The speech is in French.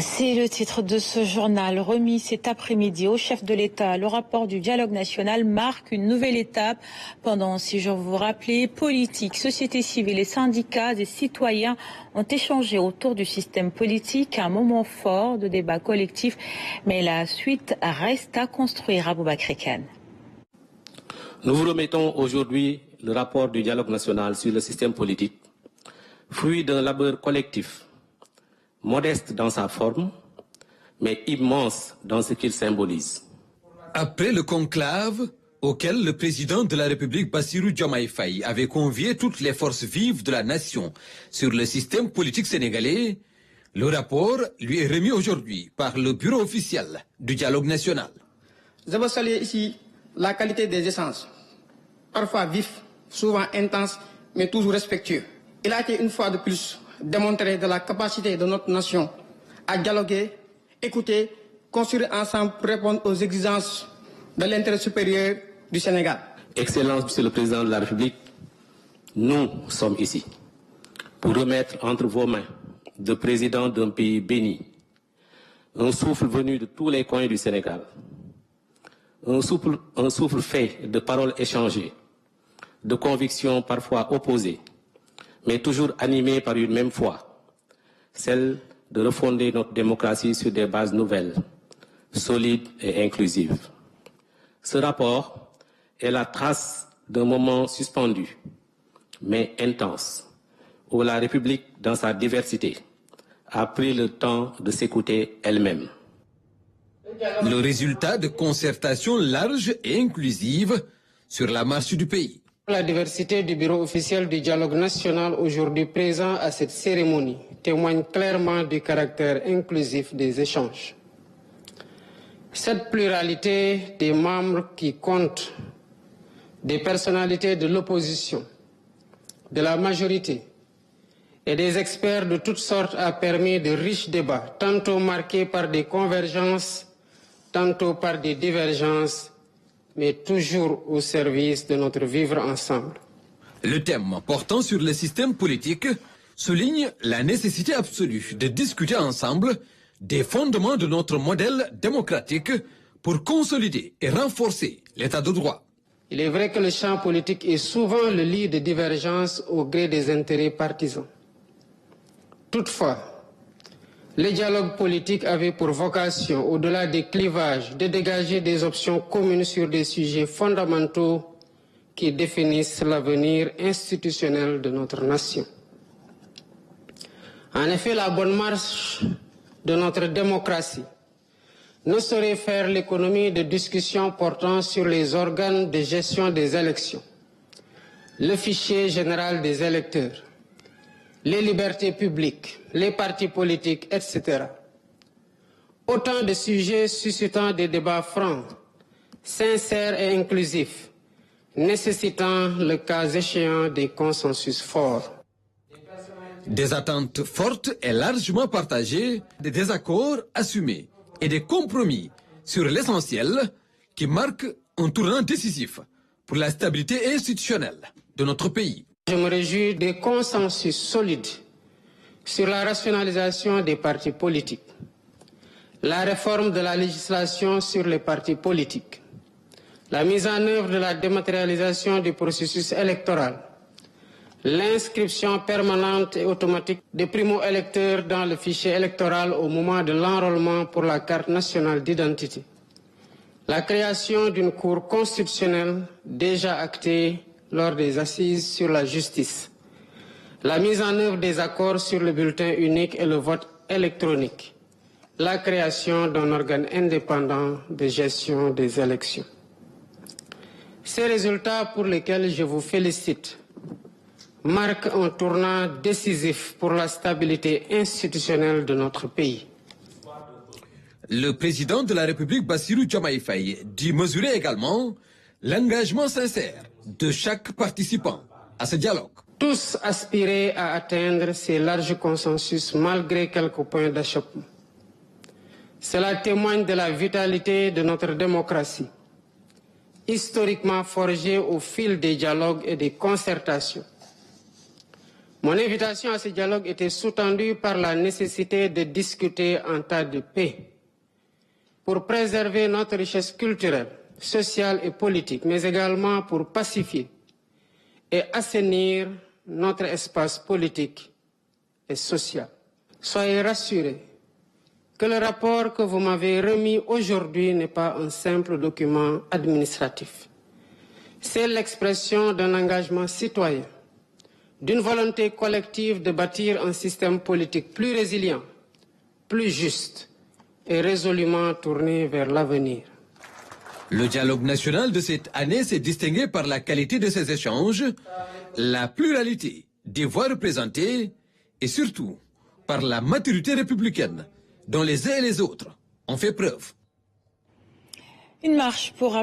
C'est le titre de ce journal remis cet après-midi au chef de l'État. Le rapport du dialogue national marque une nouvelle étape. Pendant 6 jours, vous vous rappelez, politique, société civile et syndicats et citoyens ont échangé autour du système politique. Un moment fort de débat collectif, mais la suite reste à construire. Aboubakry Kane. Nous vous remettons aujourd'hui le rapport du dialogue national sur le système politique, fruit d'un labeur collectif, modeste dans sa forme, mais immense dans ce qu'il symbolise. Après le conclave auquel le président de la République Bassirou Diomaye Faye avait convié toutes les forces vives de la nation sur le système politique sénégalais, le rapport lui est remis aujourd'hui par le bureau officiel du dialogue national. Je veux saluer ici la qualité des échanges, parfois vifs, souvent intenses, mais toujours respectueux. Il a été une fois de plus démontré de la capacité de notre nation à dialoguer, écouter, construire ensemble pour répondre aux exigences de l'intérêt supérieur du Sénégal. Excellence, Monsieur le Président de la République, nous sommes ici pour remettre entre vos mains de président d'un pays béni, un souffle venu de tous les coins du Sénégal, un souffle fait de paroles échangées, de convictions parfois opposées, mais toujours animées par une même foi, celle de refonder notre démocratie sur des bases nouvelles, solides et inclusives. Ce rapport est la trace d'un moment suspendu, mais intense, où la République, dans sa diversité, a pris le temps de s'écouter elle-même. Le résultat de concertations larges et inclusives sur la marche du pays. La diversité du bureau officiel du dialogue national aujourd'hui présent à cette cérémonie témoigne clairement du caractère inclusif des échanges. Cette pluralité des membres qui comptent, des personnalités de l'opposition, de la majorité et des experts de toutes sortes a permis de riches débats, tantôt marqués par des convergences, tantôt par des divergences, mais toujours au service de notre vivre ensemble. Le thème portant sur le système politique souligne la nécessité absolue de discuter ensemble des fondements de notre modèle démocratique pour consolider et renforcer l'état de droit. Il est vrai que le champ politique est souvent le lit de divergences au gré des intérêts partisans. Toutefois, le dialogue politique avait pour vocation, au-delà des clivages, de dégager des options communes sur des sujets fondamentaux qui définissent l'avenir institutionnel de notre nation. En effet, la bonne marche de notre démocratie ne saurait faire l'économie de discussions portant sur les organes de gestion des élections, le fichier général des électeurs, les libertés publiques, les partis politiques, etc. Autant de sujets suscitant des débats francs, sincères et inclusifs, nécessitant le cas échéant des consensus forts. Des attentes fortes et largement partagées, des désaccords assumés et des compromis sur l'essentiel qui marquent un tournant décisif pour la stabilité institutionnelle de notre pays. Je me réjouis des consensus solides sur la rationalisation des partis politiques, la réforme de la législation sur les partis politiques, la mise en œuvre de la dématérialisation du processus électoral, l'inscription permanente et automatique des primo-électeurs dans le fichier électoral au moment de l'enrôlement pour la carte nationale d'identité, la création d'une cour constitutionnelle déjà actée lors des assises sur la justice, la mise en œuvre des accords sur le bulletin unique et le vote électronique, la création d'un organe indépendant de gestion des élections. Ces résultats pour lesquels je vous félicite marquent un tournant décisif pour la stabilité institutionnelle de notre pays. Le président de la République Bassirou Diomaye Faye dit mesurer également l'engagement sincère de chaque participant à ce dialogue. Tous aspiraient à atteindre ces larges consensus malgré quelques points d'achoppement. Cela témoigne de la vitalité de notre démocratie, historiquement forgée au fil des dialogues et des concertations. Mon invitation à ce dialogue était sous-tendue par la nécessité de discuter en temps de paix pour préserver notre richesse culturelle, sociale et politique, mais également pour pacifier et assainir notre espace politique et social. Soyez rassurés que le rapport que vous m'avez remis aujourd'hui n'est pas un simple document administratif. C'est l'expression d'un engagement citoyen, d'une volonté collective de bâtir un système politique plus résilient, plus juste et résolument tourné vers l'avenir. Le dialogue national de cette année s'est distingué par la qualité de ses échanges, la pluralité des voix représentées et surtout par la maturité républicaine dont les uns et les autres ont fait preuve. Une marche pour